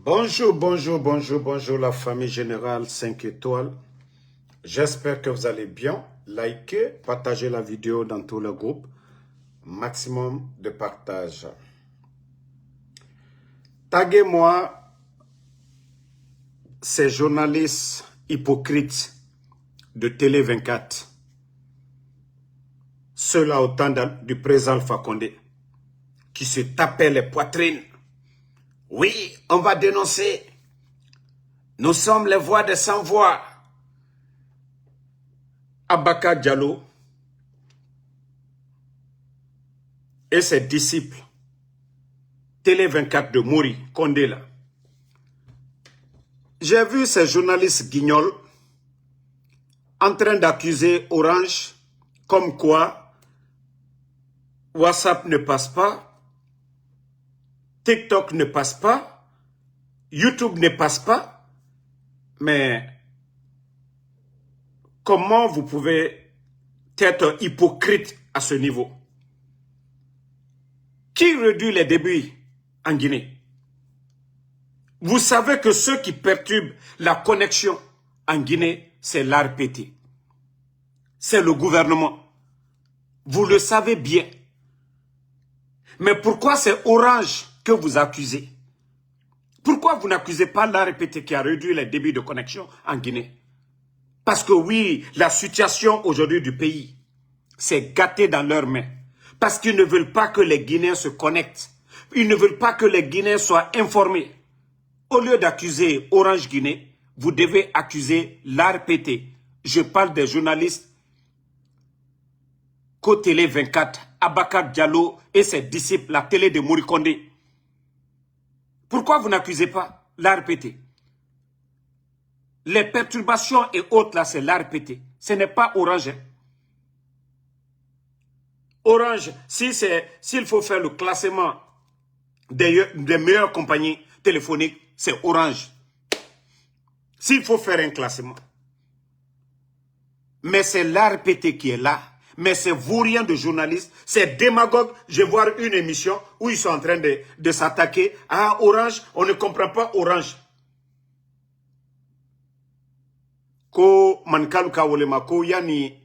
Bonjour, bonjour, bonjour, bonjour la famille générale 5 étoiles. J'espère que vous allez bien. Likez, partagez la vidéo dans tous les groupes. Maximum de partage. Taguez-moi ces journalistes hypocrites de Télé 24. Ceux-là au temps du président Alpha Condé qui se tapaient les poitrines. Oui, on va dénoncer. Nous sommes les voix des sans-voix. Abaka Diallo et ses disciples, Télé 24 de Mori, Condé là. J'ai vu ces journalistes guignols en train d'accuser Orange comme quoi WhatsApp ne passe pas, TikTok ne passe pas, YouTube ne passe pas. Mais comment vous pouvez être hypocrite à ce niveau? Qui réduit les débits en Guinée? Vous savez que ceux qui perturbent la connexion en Guinée, c'est l'ARPT. C'est le gouvernement. Vous le savez bien. Mais pourquoi c'est Orange que vous accusez? Pourquoi vous n'accusez pas l'ARPT qui a réduit les débits de connexion en Guinée? Parce que oui, la situation aujourd'hui du pays, c'est gâté dans leurs mains. Parce qu'ils ne veulent pas que les Guinéens se connectent. Ils ne veulent pas que les Guinéens soient informés. Au lieu d'accuser Orange Guinée, vous devez accuser l'ARPT. Je parle des journalistes Télé 24, Abaka Diallo et ses disciples, la télé de Mori Condé. Pourquoi vous n'accusez pas l'ARPT? Les perturbations et autres là, c'est l'ARPT. Ce n'est pas Orange. Orange, s'il faut faire le classement des meilleures compagnies téléphoniques, c'est Orange. S'il faut faire un classement. Mais c'est l'ARPT qui est là. Mais c'est vaurien de journalistes, c'est démagogue. Je vais voir une émission où ils sont en train de s'attaquer à Orange. On ne comprend pas Orange. Ko mankalu ka wolema ko yani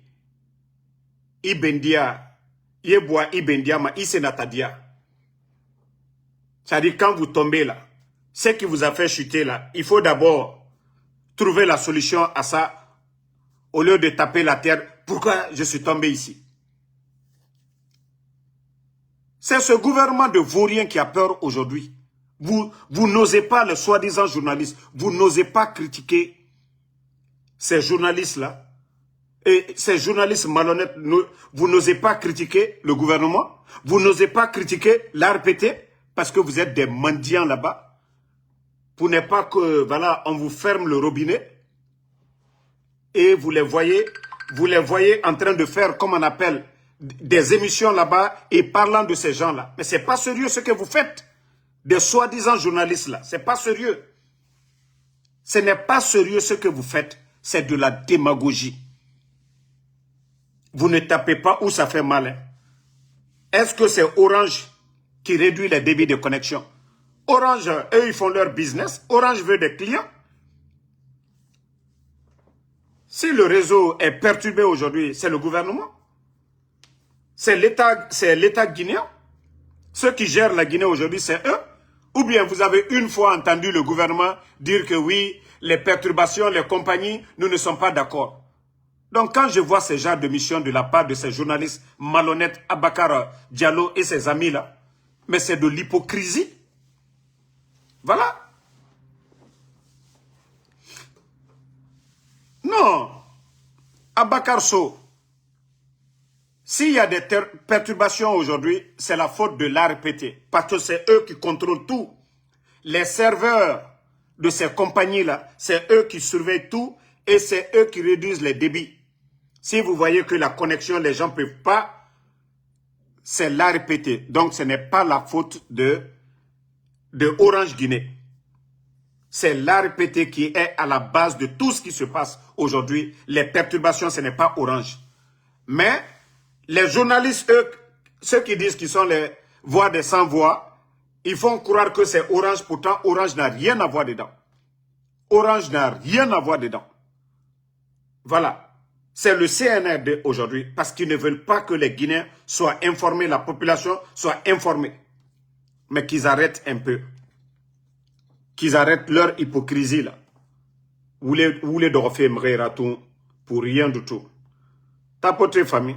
ibendia yeboa ibendia ma isenatadia. C'est-à-dire quand vous tombez là, ce qui vous a fait chuter là, il faut d'abord trouver la solution à ça au lieu de taper la terre. Pourquoi je suis tombé ici? C'est ce gouvernement de vaurien qui a peur aujourd'hui. Vous n'osez pas, les soi-disant journalistes, vous n'osez pas critiquer ces journalistes-là. Et ces journalistes malhonnêtes, vous n'osez pas critiquer le gouvernement. Vous n'osez pas critiquer l'ARPT parce que vous êtes des mendiants là-bas. Pour ne pas que, voilà, on vous ferme le robinet. Et vous les voyez en train de faire, comme on appelle, des émissions là-bas et parlant de ces gens-là. Mais ce n'est pas sérieux ce que vous faites. Des soi-disant journalistes là. Ce n'est pas sérieux. Ce n'est pas sérieux ce que vous faites. C'est de la démagogie. Vous ne tapez pas où ça fait mal. Hein. Est-ce que c'est Orange qui réduit les débits de connexion? Orange, eux, ils font leur business. Orange veut des clients. Si le réseau est perturbé aujourd'hui, c'est le gouvernement. C'est l'État guinéen. Ceux qui gèrent la Guinée aujourd'hui, c'est eux. Ou bien vous avez une fois entendu le gouvernement dire que oui, les perturbations, les compagnies, nous ne sommes pas d'accord. Donc quand je vois ce genre de mission de la part de ces journalistes malhonnêtes, Abakar Diallo et ses amis là, mais c'est de l'hypocrisie. Voilà. Non. Abakar So, s'il y a des perturbations aujourd'hui, c'est la faute de l'ARPT. Parce que c'est eux qui contrôlent tout. Les serveurs de ces compagnies-là, c'est eux qui surveillent tout et c'est eux qui réduisent les débits. Si vous voyez que la connexion, les gens ne peuvent pas, c'est l'ARPT. Donc ce n'est pas la faute de Orange Guinée. C'est l'ARPT qui est à la base de tout ce qui se passe aujourd'hui. Les perturbations, ce n'est pas Orange. Mais les journalistes, eux, ceux qui disent qu'ils sont les voix des sans-voix, Ils font croire que c'est Orange, pourtant Orange n'a rien à voir dedans. Orange n'a rien à voir dedans. Voilà. C'est le CNRD aujourd'hui parce qu'ils ne veulent pas que les Guinéens soient informés, la population soit informée. Mais qu'ils arrêtent un peu. Qu'ils arrêtent leur hypocrisie là. Vous les dorfez tout pour rien du tout. Tapoter famille.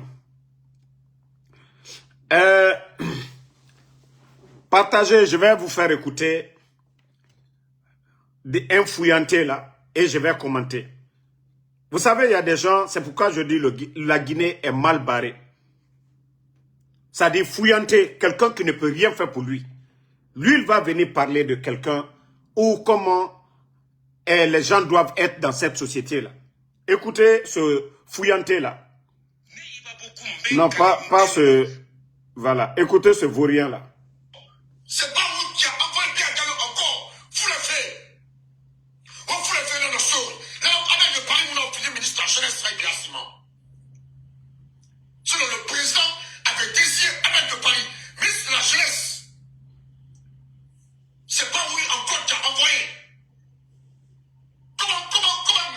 Partagez, je vais vous faire écouter un fouillanté là et je vais commenter. Vous savez, il y a des gens, c'est pourquoi je dis la Guinée est mal barrée. Ça dit fouillanté, quelqu'un qui ne peut rien faire pour lui. Lui, il va venir parler de quelqu'un ou comment les gens doivent être dans cette société-là. Écoutez ce fouillanté-là. Non, pas ce... Voilà, écoutez ce vaurien-là. C'est pas vous qui a envoyé Pierre Gallo encore. Vous le faites. On vous le fait dans nos choses. Là, avec le Paris, on a obtenu le ministre de la Jeunesse très grassement. Selon le président avait désiré avec le Paris, ministre de la Jeunesse. C'est pas vous encore qui a envoyé. Comment,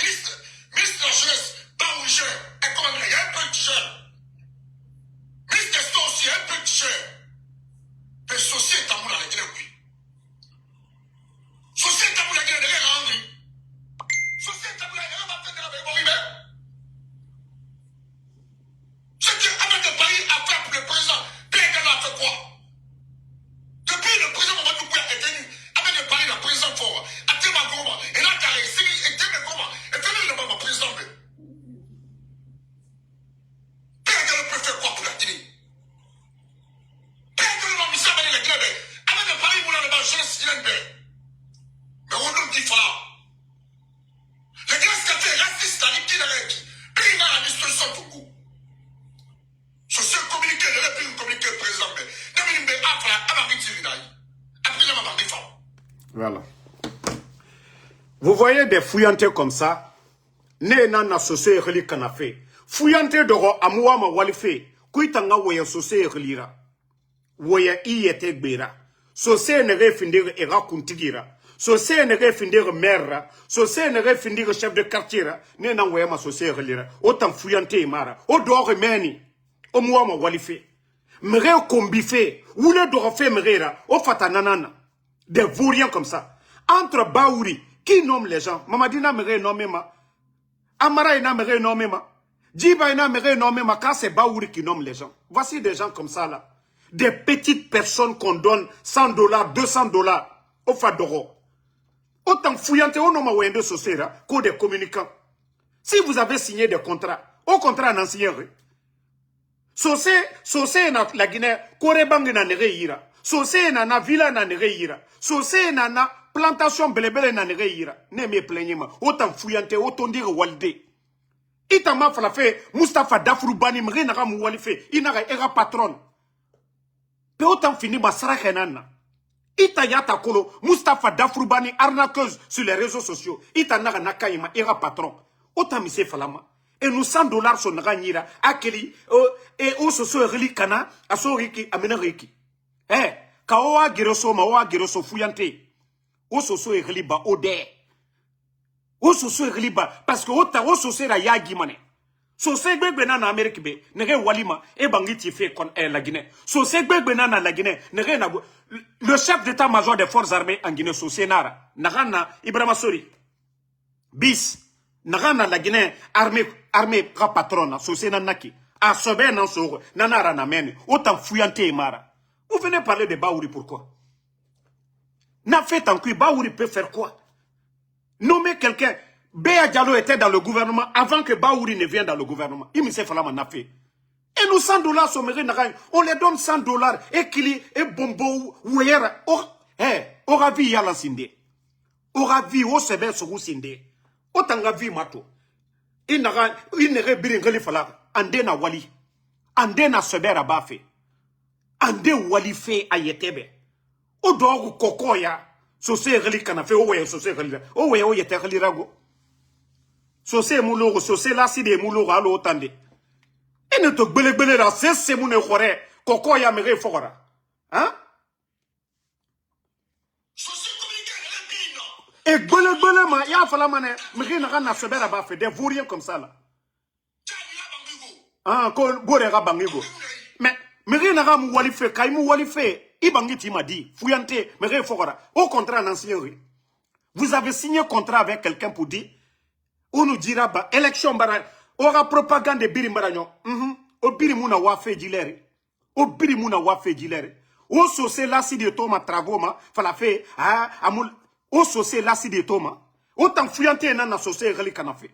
ministre de la Jeunesse, pas où il gère. Et comment, il y a un peu qui gère. Ministre des Sports aussi, il y a un peu qui gère. Mais société à la Guinée, oui. Société à la Guinée, Henri. Société à la Guinée, va faire de la Béboribé. Ce que Ahmed de Paris a fait pour le président, Pierre Gallo a fait quoi? Depuis le président Mamadou Bouya est venu, Ahmed de Paris, le président fort, a fait ma goma, et là, t'as réussi, et t'es ma goma, et fais le nom de président. Pierre Gallo peut faire quoi pour la Guinée? Mais on nous dit voilà. Les grands cafés racistes, qui pris dans la destruction pour vous. Je sais communiquer, je l'ai pu communiquer président. Voilà. Vous voyez des fouillantés comme ça. Ne nana sosé reli kanafe. Fouillanté doro amuama walife. Kuitanga woya sosé relira. Woya iyete gbera. Sosé nere findir era kuntigira. Sosé nere findir maire. Sosé nere findir chef de quartier. Ne nan woya ma sosé relira. Autant fouillanté mara. O doro meni. O muama walife. Mere kombife. Oule doro fe merera. O fatananana. Des vauriens comme ça. Entre Baouri, qui nomme les gens? Mamadina mere nomme ma. Amara ina mere nomme ma. Djiba ina mere nomme ma. Quand c'est Baouri qui nomme les gens. Voici des gens comme ça là. Des petites personnes qu'on donne $100, $200 au Fadoro. Autant fouillanté au nom de Sosera qu'au des communicants. Si vous avez signé des contrats, au contrat n'en signé rien. Sosé na la Guinée, Korebang na nere ira. Sosé na villa na nere ira. Sosé na plantation belebele na nere ira. Ne me plaignez ma. Autant fouillanté, autant dire walde. Itama falafe, Mustafa Dafrou Bani mre na mu walife. Inara era patron. Pe autant fini ma sarakenana. Ita yata kolo, Mustafa Dafrou Bani arnaqueuse sur les réseaux sociaux. Ita naga nakaima era patron. Autant mise falama. Et nous $100 sont nira akeli et au soso reli kana asoriki ameneriki. Eh, kaoa giroso maoa giroso fuyante. Au soso reli ba ode. Au soso reli ba parce que au soso ra yagi mané. Sosé gbegbe na Amérique be nege walima e bangiti fait kon la Guinée. Sosé gbegbe na la Guinée nege na le chef d'état-major des forces armées en Guinée Sosé nara nagana Ibrahima Sori bis nagana la Guinée armée patronne Sosé nanaki a sobé nan so nanara na meni autant fouillanté mara. Vous venez parler de Baouri pourquoi? N'a fait tant que Baouri peut faire quoi? Nommer quelqu'un. Béa Diallo était dans le gouvernement avant que Baouri ne vienne dans le gouvernement. Il me s'est fait la fait. Et nous $100 sommes on les donne $100 et Kili et Bombo ou hier. Aura vu Yalan Sinde. Aura vu au Sebe Sougou Sinde. Autant vie mato. Il n'aurait bien fala. Ande na wali. Ande na Sebe Rabafe. Ande wali fe ayetebe. O dogu kokoya. Sosé reli kanafe. Owe sosé reli. Owe oyete reli rago. Sosé moulogo, sosé la si de moulogo alo otande. Et ne te gbele la c'est moune khore. Koko ya mere fora. Hein? Et gbele ma ya fala mané mri na na sobera ba fait des vauriens comme ça là. Ah ko borera bangigo. Mais mri na mu wali fait kay mu wali fait ibangiti m'a dit fuyante mri fokora. Au contraire nan signé. Vous avez signé contrat avec quelqu'un pour dire on nous dira ba élection bara aura propagande birimbaranyo. O birimuna wa fait dilere. O birimuna wa fait dilere. O sosé l'acide de toma tragoma fala fait amul o sosé l'acide de toma autant fuyante na sosé reli kanafe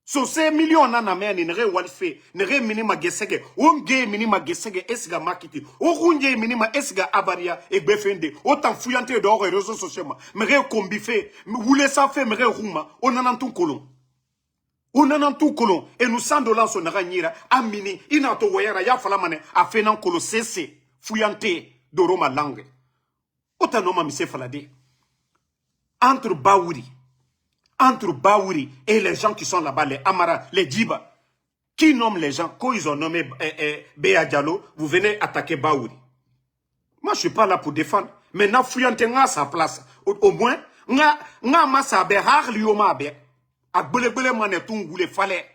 sosé million na meni ne re walfe ne re minima gesege o nge minima gesege esga makiti o runje minima esga avaria e befende autant fuyante do réseaux sociaux me re kombife voulez ça fait me re ruma on en tout colon on en tout colon et nous $100 son ranyira amini inato wayara ya fala mane afenan kolo cesse fuyante do roma langue autant no ma mise falade. Entre Baouri et les gens qui sont là-bas, les Amara, les Djiba, qui nomment les gens, quand ils ont nommé Béa Diallo, vous venez attaquer Baouri. Moi, je ne suis pas là pour défendre. Mais na fouillantenga à sa place. Au moins, nga masa be harli oma be. Ak bele manetung goulé fallait.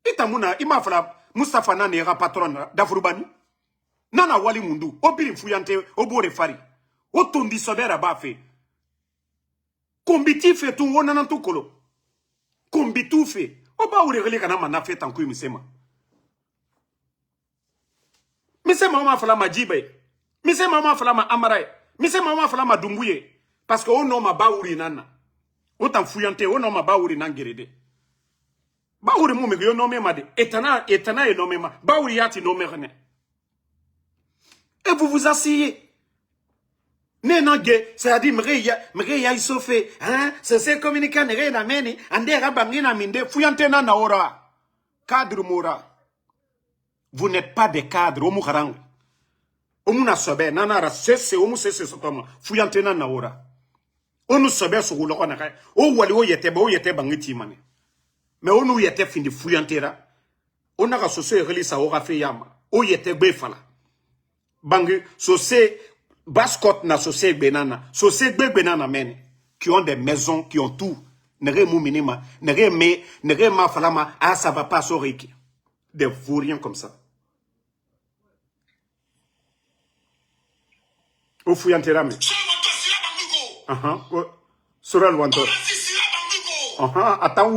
Itamuna, ima fala, Mustafa Nanera patron d'Afrobani. Nana wali mundu, obiri fouillante, obore fari. Otondi sobera bafe. Combiti fait tout, on a tout colo. Combitu fait. Oba ou les kana mana fait en couille, misema. Misema mama fala ma jibe. Misema mama fala ma amaray. Misema mama fala ma dumbuye. Parce que on nom ma baouri nana. Autant fouillante, on nom ma baouri nangerede. Baouri mou me yo nommé ma de. Etana et nommé ma. Baouri yati nommé rené. Et vous vous asseyez. C'est-à-dire, Mreya Isofé, hein, c'est communiquant, Nere Meni, Andera Bangina Minde, Fuyantena Naora. Cadre Mora. Vous n'êtes pas des cadres, Omukarang. Omuna Sobe, Nanara, c'est Omu Sese Sotoma, Fuyantena Naora. On nous sobe sur le Ronaka, O Walio yete Bangiti Mane. Mais on nous yete fin de Fuyantera. On a associé Relisa Ora Feyama, O yete Befala. Bangu, so c'est. Bascot na sosé benana men qui ont des maisons qui ont tout nere mou minima nere ma falama ça va pas soriki des vauriens comme ça au fuyantera me Sorel Wanto attends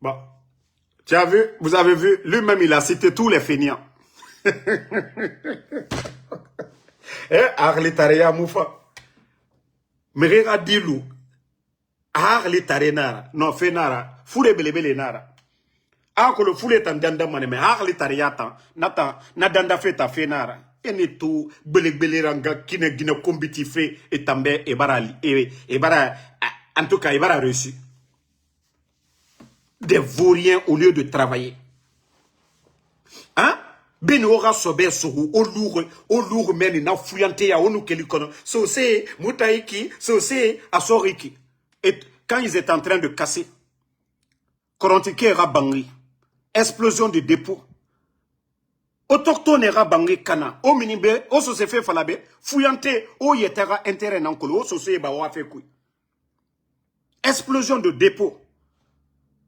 bon tu as vu vous avez vu lui-même il a cité tous les feignants. Arlitaria Moufa Merera Dilou Arlitare Nara non fait Nara Foule Belebele Nara Ako le foule tandanda mane me Arlitariata Nata Nadanda feta fe Nara Ene tout Belebele Ranga Kine Gine Kombiti fe et Tambe et Barali et Bara en tout cas Ibara reçu des vauriens au lieu de travailler. Hein? Ben ora sobe sohu o lourd meni na fuyante ya onu kelikono so c'est mutaiki so c'est asoriki. Et quand ils étaient en train de casser Korantike era bangi explosion de dépôt autochtone era bangi kana o minibe o so se fait falabe fuyante o yetera intérêt nankolo o so se ba wa fe kui explosion de dépôt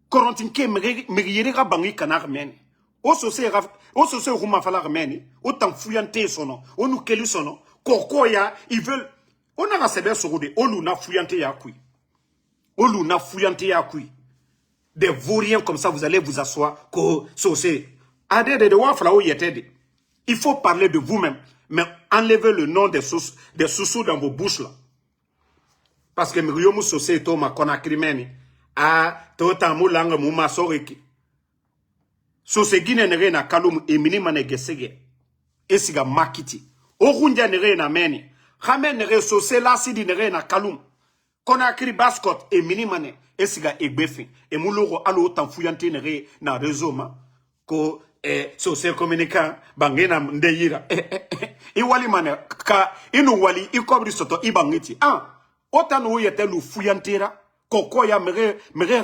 Korantike megiyera bangi kana meni. O sose ruma fala remeni, autant fuyante sono, on nous kelu sono, kokoya, ils veulent, on a rasebe sorode, on nous na fuyante ya kui. On nous na fuyante ya kui. Des vauriens comme ça, vous allez vous asseoir, ko sose. Ade de wafla o yetede. Il faut parler de vous-même, mais enlevez le nom des sous dans vos bouches là. Parce que mriomu sose to ma konakrimeni, tota mulanga muma soreki. So se gine nere na kalum e minima ne gesege. Esiga makiti. O runja nere na meni. Khame nere so se la sidi nere na kalum. Kona kiri bascot e minima ne. Esiga egbefi. E muloro alo otan fuyante nere na réseau ma. Ko so se communicant bangena ndeyira. Iwali mane ka inu wali ikobri soto ibangiti. Otan o yetelu fuyantera. Koko ya mere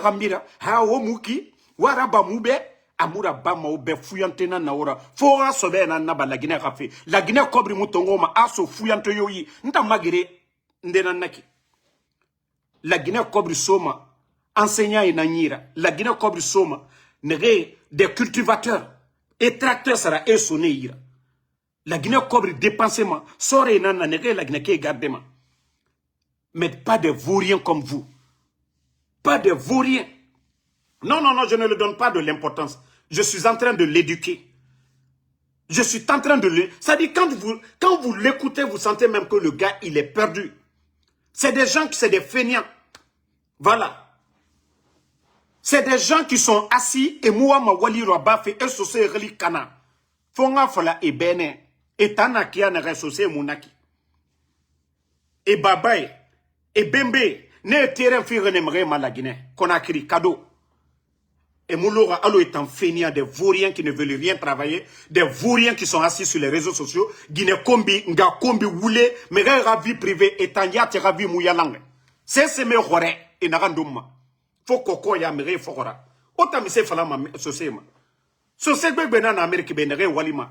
rambira. Ha o muki. Waraba mube. Amoura bama ou be fuyante na naora. Fora sobe na naba la Guinée rafe. La Guinée kobri mutongo ma aso fuyante yoyi. Nta magire ndena naki. La Guinée kobri soma. Enseignant et nanyira. La Guinée kobri soma. Nere des cultivateurs. Et tracteurs sera et sonné ira. La Guinée cobri dépensement. Sore et nana nere la Guinée qui gardement. Mais pas de vauriens comme vous. Pas de vauriens. Non, non, non, je ne lui donne pas de l'importance. Je suis en train de l'éduquer. Je suis en train de le... C'est-à-dire, quand vous l'écoutez, vous sentez même que le gars, il est perdu. C'est des gens qui sont des feignants. Voilà. C'est des gens qui sont assis et moi, ma wali rabafe et sosé reli kana. Fonga fala e bene. Et tana kia ne resosé munaki. Et babaye. Et bembe. Ne terrain fi renemre malagine. Konakiri cadeau. Et Mouloura Allo est un feignant, des vauriens qui ne veulent rien travailler, des vauriens qui sont assis sur les réseaux sociaux, Guinée Kombi, Nga Kombi Woulé, mais ravi privé, et Tanya te ravi Mouyalang. C'est mes horreurs, et Narandouma. Faut koko ya mere fora. Ota mi se fala ma sosema. Sosegbe bena na Amérique benere walima.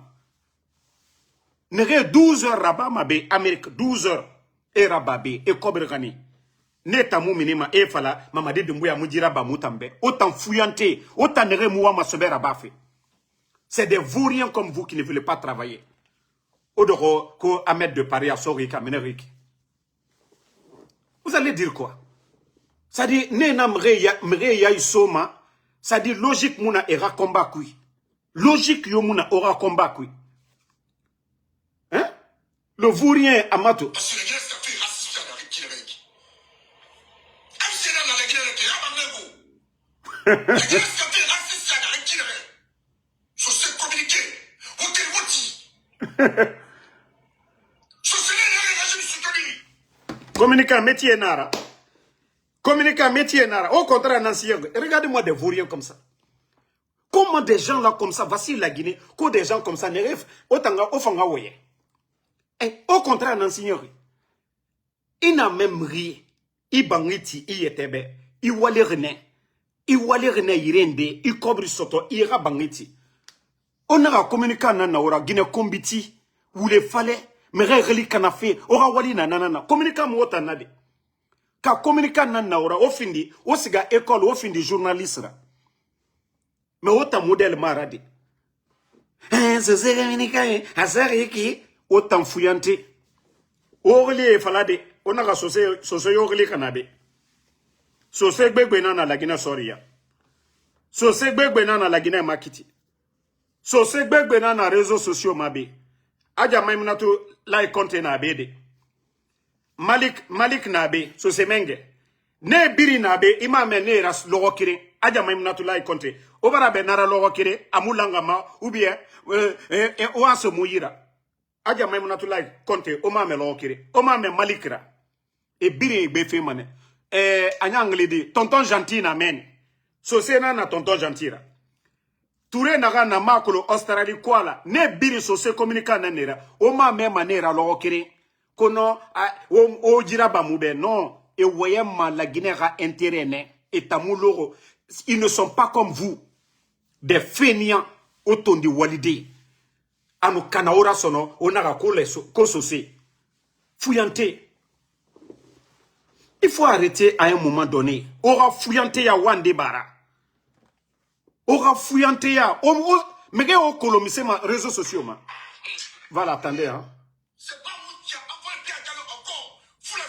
Nere 12 heures rabat ma be Amérique 12 heures et rabat be et kobrgani. Neta mu minima e fala mamadi dumbuya mujira ba mutambe autant fouillanté autant nere muwa masobera bafe. C'est des vauriens comme vous qui ne voulez pas travailler. Odoro ko Ahmed de Paris a sori kamenerik. Vous allez dire quoi? Ça dit nena mreya isoma, ça dit logique muna era combat kui. Logique yo muna ora combat kui. Hein? Le vaurien amato. Communiquer un métier nara. Communiquer un métier nara. Au contraire, Nancy, regardez-moi des vauriens comme ça. Comment des gens là comme ça, voici la Guinée, que des gens comme ça ne rêvent autant ofanga woye. Au contraire, Nancy, il n'a même ri. Il bangiti, il était il wale rené. Il wale rené irende, il cobri soto, il ira bangiti. On a communiqué na ora Guinée kombiti, où les fallait, mais reli kanafe, ora wali na nanana, communiqué mwota nade. Ka communiqué na ora, au findi, au siga école, au findi journaliste. Mais autant modèle marade. Ce c'est communiqué, azariki, autant fouillanté. Orli falade, on a associé, orli kanabe. Sosé gbegbe na la Guinée soria. Sosé gbegbe na la Guinée makiti. Sosé gbegbe na réseaux sociaux mabe. Aja maimnatu lai konte na bede. Malik nabe, sosé menge. Ne biri nabe, imame ne ras logo kire. Aja maimnatu lai konte. Obara be nara logo kire, amulanga ma, ou bien, oaso mouira. Aja maimnatu lai konte, omame logo kire. Omame malikra. E biri befe mane. Anyangle di tonton gentil na men. Sosé na tonton gentil. Touré naga na makolo Australie kwala. Ne biri sosé communica na nera. Oma me manera logo kiri. Kono o jira ba mube. Non. Et voyez ma la Guinée a intérêt ne. Et tamoulogo. Ils ne sont pas comme vous. Des feignants. Auton di walide. Anu kanaora sono. Onaga ko sosé. Fouillanté. Il faut arrêter à un moment donné. Aura fouillanté ya wande bara. Aura fouillanté ya. Mais au colomisé ma réseaux sociaux ma. Voilà, attendez hein. C'est pas vous qui a envoyé Pierre Gallo encore. Vous le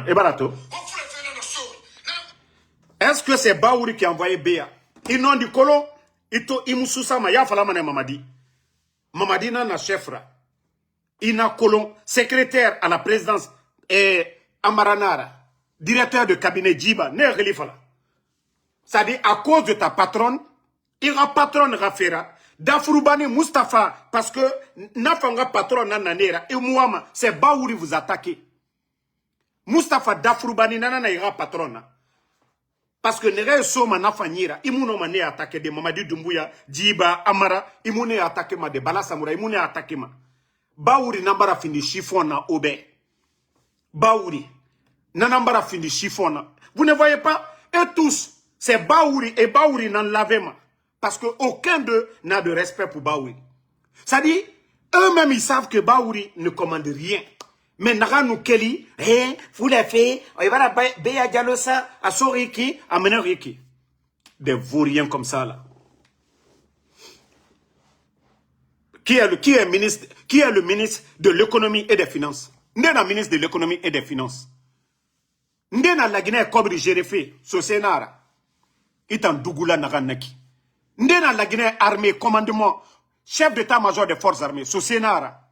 faites. Et barato. Vous le faites dans le sol. Est-ce que c'est Baouri qui a envoyé Béa? Ils n'ont dit colo. Ils moussoussa ma ya fala mané Mamadi. Mamadi na chefra. Il n'a colon secrétaire à la présidence et Amaranara, directeur de cabinet Djiba, ne relifala. Ça dit, à cause de ta patronne, il y a patronne Rafera, Dafroubani Mustafa, parce que Nafanga patronne Nananera, et Mouama, c'est Baouri vous attaquez. Mustafa Dafroubani Nanana ira patronne. Parce que Nere Soma Nafanyira, Imouno Mane attaqué de Mamadi Doumbouya, Djiba, Amara, Imoune attaqué ma de Bala Samoura, Imoune attaqué ma. Baouri Nambara fini chiffon na Obe. Baouri. Nanambara fini chiffon. Vous ne voyez pas? Et tous, c'est Baouri et Baouri nan lavema. Parce qu'aucun d'eux n'a de respect pour Baouri. C'est-à-dire, eux-mêmes, ils savent que Baouri ne commande rien. Mais Naranou Kelly, vous l'avez fait, il va la Béa Diallo ça, à Soriki, à Menoriki. Des vauriens comme ça, là. Qui est le ministre de l'économie et des finances? Ndena ministre de l'économie et des finances. Ndena la Guinée Kobri Jéréfé, Sosenara. Itan Dougoula Naranaki. Ndena la Guinée armée, commandement, chef d'état-major des forces armées, Sosenara.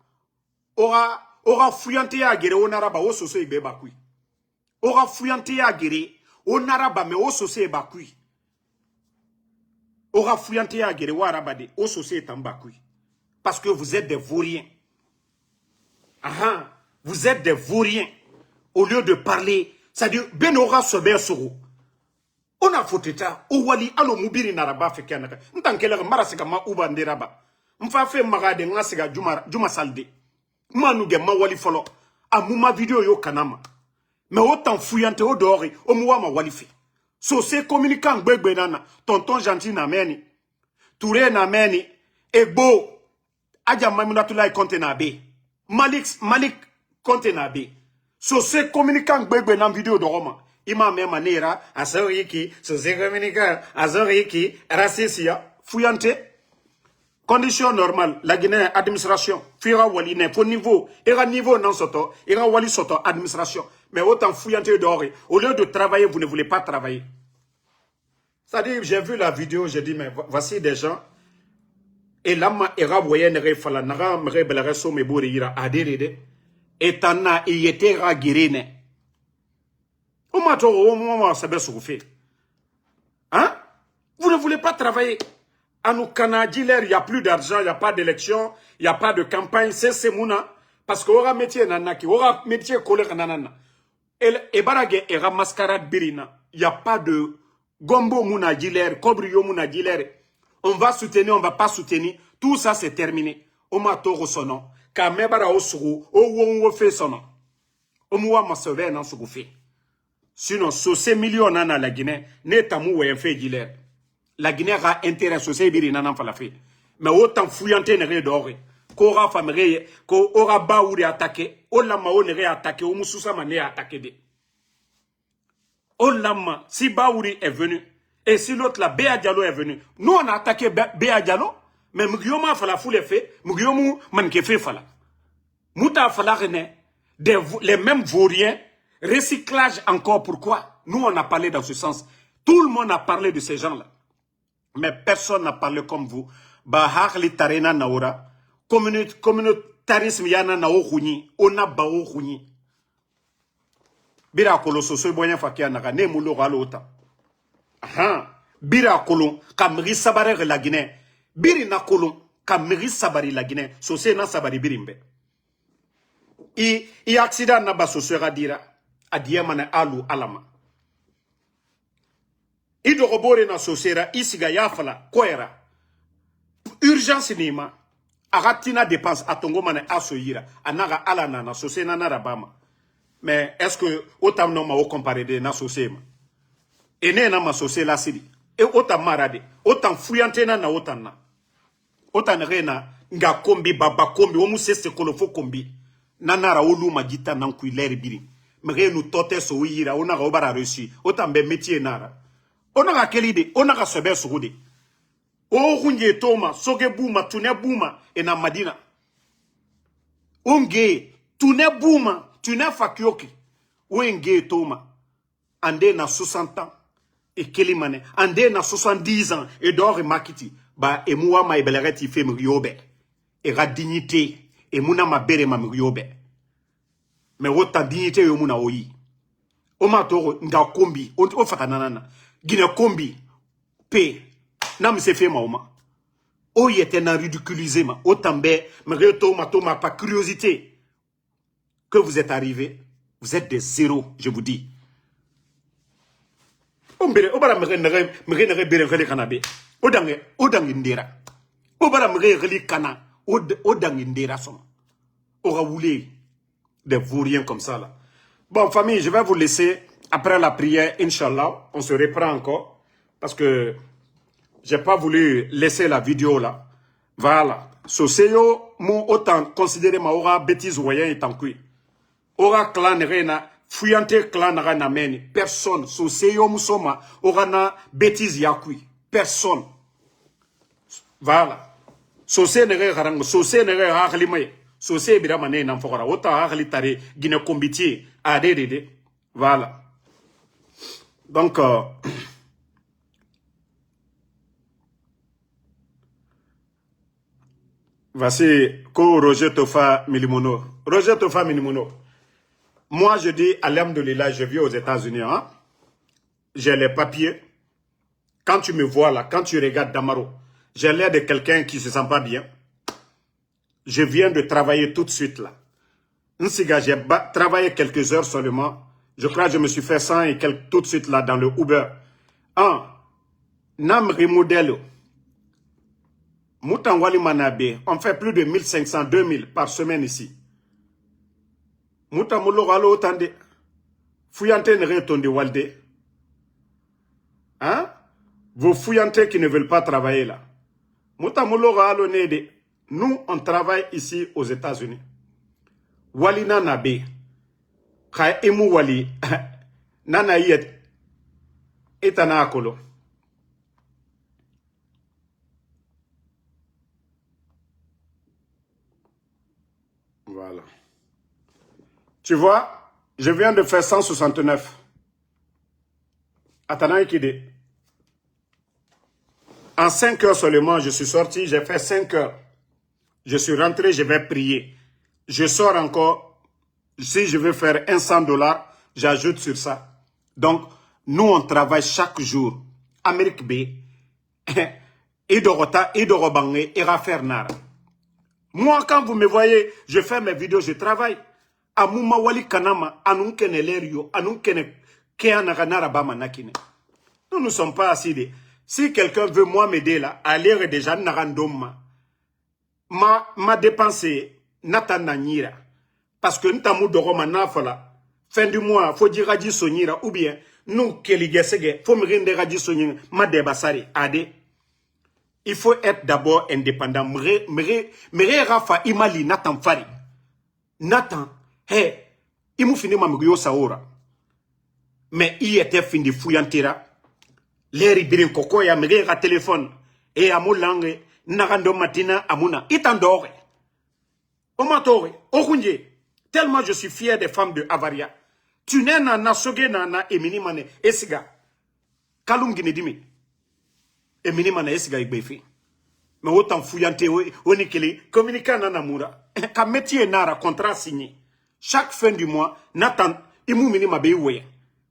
Ora fouillanté à guérir au Naraba, au Sosé Bakui. Ora fouillanté à guérir au Naraba, mais au Sosé Bakui. Ora fouillanté à guérir au Arabade, au Sosé Tambakui. Parce que vous êtes des vauriens. Ah, vous êtes des vauriens. Au lieu de parler, c'est-à-dire, Ben Ora Sober Soro. On a foutu ça. Ouwali, alo Moubiri Naraba Fekanaka. N'tankele Marasika ma Ubanderaba. M'fa fait Magade, Ngasega Juma Salde. Manouge ma wali folo. A mouma vidéo yo kanama. Mais autant fouillante au dehors, au moua ma wali fait. So c'est communicant gbegbe nana. Tonton gentil na meni. Touré na meni. Egbo. Adja Mamunatulai konte na be. Malik konte na be. So c'est communicant gbegbe nan vidéo de Roma. Ima me manera. Azoriki. So c'est communicant. Azoriki. Racissia. Fouillante. Condition normale, la Guinée administration, fira wali ne pour niveau, ira niveau non soto, ira wali soto administration. Mais autant fouillante dehors, au lieu de travailler, vous ne voulez pas travailler. C'est-à-dire, j'ai vu la vidéo, j'ai dit, mais voici des gens, et là, ira voyer ne refala, nara mre belareso me bouri ira adiride, et tana yete ra girine. Au matin, au moment, ça va se refaire. Hein? Vous ne voulez pas travailler. À nous Canadiens, il n'y a plus d'argent, il n'y a pas d'élection, il n'y a pas de campagne, c'est mouna. Parce qu'il y aura métier nanaki, il y aura métier collé nanana. Et barage et mascarade birina. Il n'y a pas de gombo mouna diler, cobrio mouna diler. On va soutenir, on ne va pas soutenir. Tout ça, c'est terminé. On m'a toro sonon. Kamebara osuru, o fait sonon. O moua ma sauvé nan fait. Sinon, sur ces millions nana la Guinée, n'est pas mou et un fait diler. La Guinée a intérêt social biri nanan falafé. Mais autant fouillante n'est d'or. Qu'aura famille, qu'aura baouri attaqué, olama on n'est attaqué, ou moussoussama n'est attaqué de. Olama, si baouri est venu, et si l'autre la Béa Diallo est venu, nous on a attaqué Béa Diallo, mais Mugiyoma fala foule fait, Mugiyomu manque fait fala. Mouta fala rené, les mêmes vauriens, recyclage encore, pourquoi? Nous on a parlé dans ce sens. Tout le monde a parlé de ces gens-là. Mais personne n'a parlé comme vous. Bahakli tarena naura. Communautarisme yana na ohuni. Ona ba ohuni. Bira kolo soso boyan fakia naka ne mulo galo ota. Aha. Bira kolo kamri sabare la Guinée. Biri na kolo kamri sabari la Guinée. Sosé na sabari birimbe. I accident na ba soso radira. Adiyamane alu alama. Ido robore na sosera isiga yafala koera urgence nima agatina dépense atongo mane asoyira anaga alana na sosena na rabama. Mais est-ce que autant non ma o comparer de na sosema ene na ma sosela sidi e autant marade autant fouillante na autant na autant rena nga kombi baba kombi o musese kolofo kombi nanara olu magita nan kuiler biri mre nu tote so yira ona ga obara reçu autant be métier nara. On a kelide, on a sebe surude. O hunje toma, soge buma, tune buma, na madina. Onge, tune buma, tune fakyoki. Onge toma, ande na 60 ans, et kelimane, ande na 70 ans, et d'or et makiti, ba e moua ma ebelereti fe mriobe. Et ra dignité, et mouna ma bere ma mriobe. Mais autant dignité yo mouna oyi. O ma toro, nga kombi, o fatanana. Guinée kombi, P, nam se fait maoma. O yete na ridiculisé ma, autant be, ma par curiosité, que vous êtes arrivé, vous êtes des zéros, je vous dis. Obara mre bere kanabe, odange ndera. Obara mre kana, odange ndera son. Ora voulu des vauriens comme ça là. Bon, famille, je vais vous laisser. Après la prière, Inch'Allah, on se reprend encore. Parce que J'ai pas voulu laisser la vidéo là. Voilà. Soseyo, mon autant considéré ma aura bêtise voyant et en cuit. Aura clan rena, fuyante clan rana meni. Personne. Soseyo musoma, aura na bêtise yakui. Personne. Voilà. Sosé nere harang, sosé nere haglime. Sosé bira mané n'amfora. Ota haglitare, guine combitier, adede. Voilà. Donc, voici ko Roger Tofa Milimono. Roger Tofa Milimono. Moi, je dis, alhamdoulilah, je vis aux États-Unis. Hein? J'ai les papiers. Quand tu me vois là, quand tu regardes Damaro, j'ai l'air de quelqu'un qui ne se sent pas bien. Je viens de travailler tout de suite là. Nsiga, j'ai travaillé quelques heures seulement. Je crois que je me suis fait 100 et quelques tout de suite là dans le Uber. Nam remodèle. Moutan Wali Manabe, on fait plus de 1500, 2000 par semaine ici. Moutan Moulo Walo Tande. Fouillante ne retourne de Walde. Hein? Vos fouillantés qui ne veulent pas travailler là. Moutan Moulo Walo Nede. Nous, on travaille ici aux États-Unis. Wali Nanabe. Kaya Emu Wali. Nana Yet. Etana Akolo. Voilà. Tu vois, je viens de faire 169. Attends, Ekide. En 5 heures seulement, je suis sorti, j'ai fait 5 heures. Je suis rentré, je vais prier. Je sors encore. Si je veux faire $100, j'ajoute sur ça. Donc, nous, on travaille chaque jour. Amérique B. Idorota, Idorobange, Irafer Nara. Moi, quand vous me voyez, je fais mes vidéos, je travaille. Amouma wali kanama, anunkene lerio, anunkene keanaganara bama nakine. Nous ne sommes pas assis. Si quelqu'un veut moi m'aider là, à l'air déjà narandoma, ma dépensé natana nira. Parce que nous doroma nafala. Fin du mois, faut dire radis sonira, ou bien, nous, keligesege, faut me rendre radis sonira, ma débasari, ade. Il faut être d'abord indépendant. Mre Rafa Imali Nathan Fari. Nathan, hey, il m'a fini ma mugyo saora. Mais il était fini fouillantira. L'air ibirin koko ya mre ra téléphone. Et à mon langue, narando matina amuna. Itandore. Omatore, okunje. Tellement je suis fier des femmes de Avaria. Tu n'es na soge na emini mane esiga. Kalum ginedimi. Et minimana esiga igbefi. Mais autant fouillante onikele communiquant nanamura. Ka métier nara contrat signé. Chaque fin du mois, Nathan imu minima beiwe.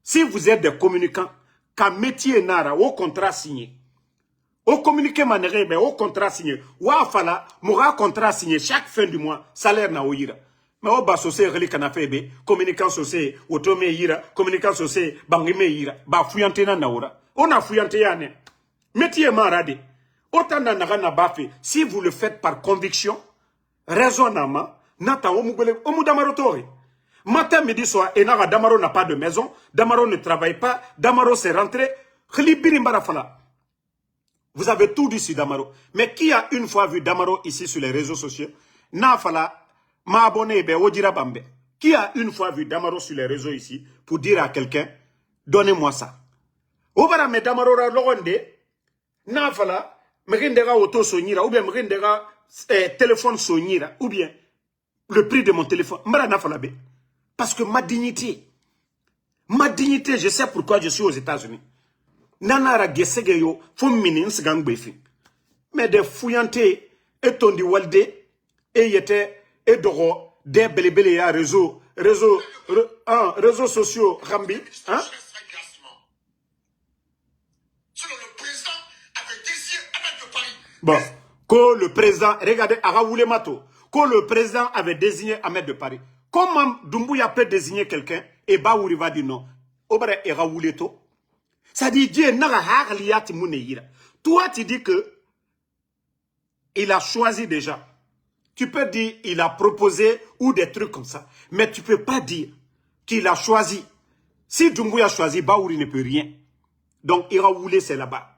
Si vous êtes des communicants, ka métier nara au contrat signé. Au communiqué manere au contrat signé. Wa fala moura contrat signé chaque fin du mois, salaire na oira. Mais au bas socié reli kanafebe, communicant socié, otome ira, communicant socié, bangime ira, ba fouillante na naura. On a fouillante yane. Métier marade. Autant na bafe. Si vous le faites par conviction, raisonnement, nata omu damarotori. Matin, midi, soir, et nara Damaro n'a pas de maison, Damaro ne travaille pas, Damaro s'est rentré, vous avez tout dit sur Damaro. Mais qui a une fois vu Damaro ici sur les réseaux sociaux? Na fala, ma abonné, be, odira bambe. Qui a une fois vu Damaro sur les réseaux ici pour dire à quelqu'un, donnez-moi ça? Obara me Damaro ra logonde, na fala, me auto sonira, ou bien me téléphone sonira, ou bien le prix de mon téléphone. Mbara na fala be. Parce que ma dignité, je sais pourquoi je suis aux États-Unis. Nanara gesegeyo, fo minin sigang befi. Mais des fouillantés, et tondi walde, et yete, et doro, des belébélé ya réseaux sociaux, Rambi, hein? Bon, quand le président, regardez, Araoulé Mato, quand le président avait désigné Ahmed de Paris, comment Doumbouya peut désigner quelqu'un et Baouri va dire non? Obare Eraoulé to. Ça dit Dieu n'a harliati mouneira. Toi, tu dis que il a choisi déjà. Tu peux dire il a proposé ou des trucs comme ça. Mais tu peux pas dire qu'il a choisi. Si Doumbouya a choisi, Baouri ne peut rien. Donc, Eraoulé, c'est là-bas.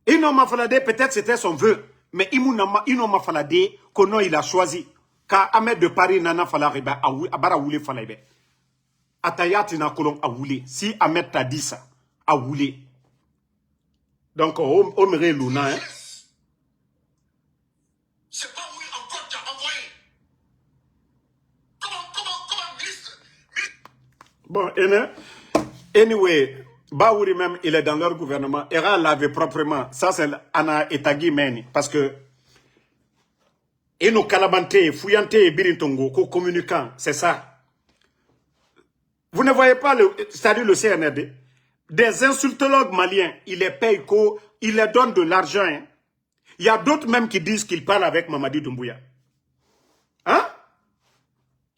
Inoma Falade, peut-être c'était son vœu. Mais Inoma Falade, qu'on il a choisi. Ka Ahmed de Paris nana Falariba, Abara Woulé Falaibe. Atayati na kolon a Woulé. Si Ahmed t'a dit ça, a Woulé. Donc, on me Luna, hein. C'est pas oui encore t'as envoyé. Comment ministre? Bon, anyway, Baouri même, il est dans leur gouvernement. Era lavé proprement. Ça, c'est Anna Etagi Meni. Parce que, et nos Kalabante, Fouillante et Birintongo, co-communicants, c'est ça. Vous ne voyez pas, c'est-à-dire le CNRD, des insultologues maliens, ils les payent, ils les donnent de l'argent. Hein. Il y a d'autres même qui disent qu'ils parlent avec Mamadi Doumbouya. Hein?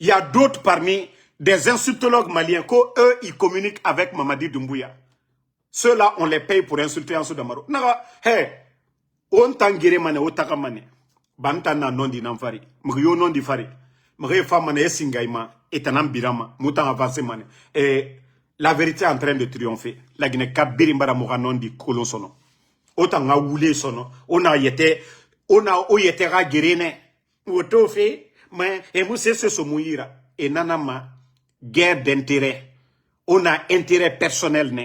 Il y a d'autres parmi des insultologues maliens qu'eux, ils communiquent avec Mamadi Doumbouya. Ceux-là, on les paye pour insulter en Soudamaro. Hey, on tangire mane, on takamane. Bantana non di namfari. Mrio non di fari. Mrie famane esingaima. Etanam birama. Moutan avancé mane. Et la vérité est en train de triompher. La Guinée kabirimbara moura non di kolon sono. Autant a woulé sono. On a yete ra girene. Woto fe. Mais, et mousse se somouira. Et nanama. Guerre d'intérêt. On a intérêt personnel ne.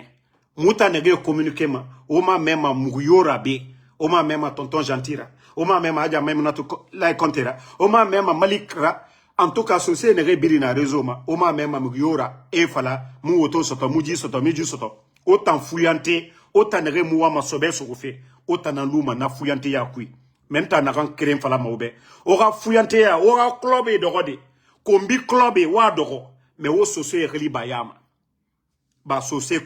Mouta nege communiqué ma. Oma même a mouriora be. Oma même a tonton Gentira. Oma même a aja même natu la kontera. Oma même a malikra. En tout cas, ce nege birina réseau ma. Oma même a mouriora. E fala. Mou oto soto. Moudi soto. Midi soto. Autant fouillante. Autant nege moua ma sobe soufé. Autant nan louma na fouillante ya kui. Même temps na ran krem fala maoube. Ora fouillante ya. Ora klobe de rode. Kombi klobe wa doro. Mais o sosé reli bayama. Ba sosé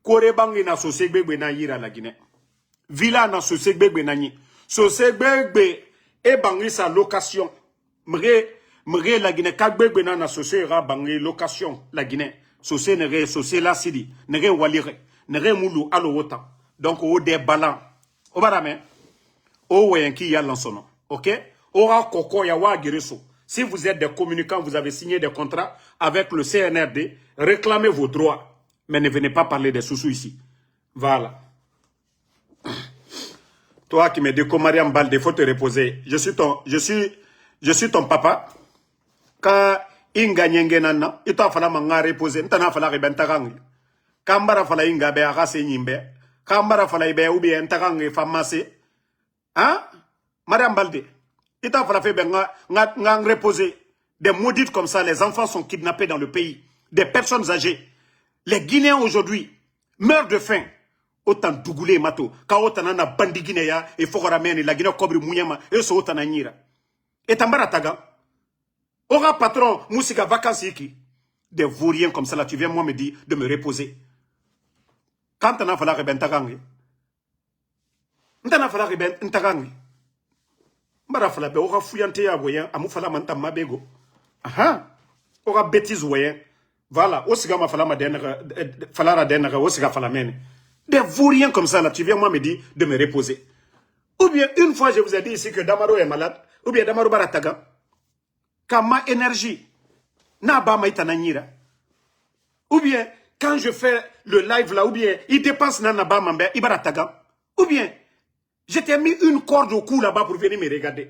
kore bangi na sosé gbegbe na yira la Guinée. Villa na sosé gbegbe na nyi. Sosé gbegbe e bangi sa location. Mre la Guinée ka gbegbe na sosé ra bangi location la Guinée. Sosé nere sosé la sidi. Nere walire. Nere moulou alo wota. Donc o de balan. O barame. O wayanki ya lansono. Ok? Ora koko ya wa gireso. Si vous êtes des communicants, vous avez signé des contrats avec le CNRD, réclamez vos droits. Mais ne venez pas parler des sous-sous ici. Voilà. Toi qui me dis que Mariam Balde, il faut te reposer. Je suis ton papa. Quand inga nyenge nana, il t'a fallu m'en reposer. N'tana fallu rebentarangi. Kambara fallu inga be arase nyimbe. Kambara fallu be ou bien ntarangi famase. Hein? Mariam Balde. Il t'a fallu reposer. Des maudites comme ça, les enfants sont kidnappés dans le pays. Des personnes âgées. Les Guinéens aujourd'hui meurent de faim. Autant dougoulé mato. Quand autant na bandi Guinéa et Fogoramene, la Guinée Kobri Mouyama, et so autant nira. Et Tambara Taga. Aura patron, Moussika vacances iki. Des vauriens comme ça là, tu viens moi me dire de me reposer. Quand t'en as fallu rebentagangi. N'tana fallu rebentagangi. Mbara fala be aura fouillante ya voyen, amu fala manta mabego. Aha. Aura bêtise voyen. Voilà, osiga ma fala ma falara denra, osiga fala mene. Des vauriens comme ça là, tu viens moi me dire de me reposer. Ou bien une fois je vous ai dit ici que Damaro est malade, ou bien Damaro barataga. Quand ma énergie n'a pas maïtana nira. Ou bien quand je fais le live là, ou bien il dépense nana ba mambe, il barataga. Ou bien je t'ai mis une corde au cou là-bas pour venir me regarder.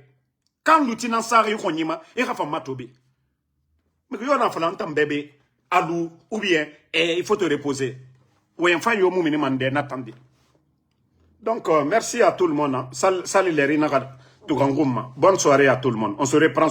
Quand l'outinant s'arrive, il va faire matobi. Mais il y a un enfant, un bébé. Alou, ou bien, il faut te reposer. Ou enfin, il y a un minimum d'attendre. Donc, merci à tout le monde. Salut les rinagades. Bonne soirée à tout le monde. On se reprend.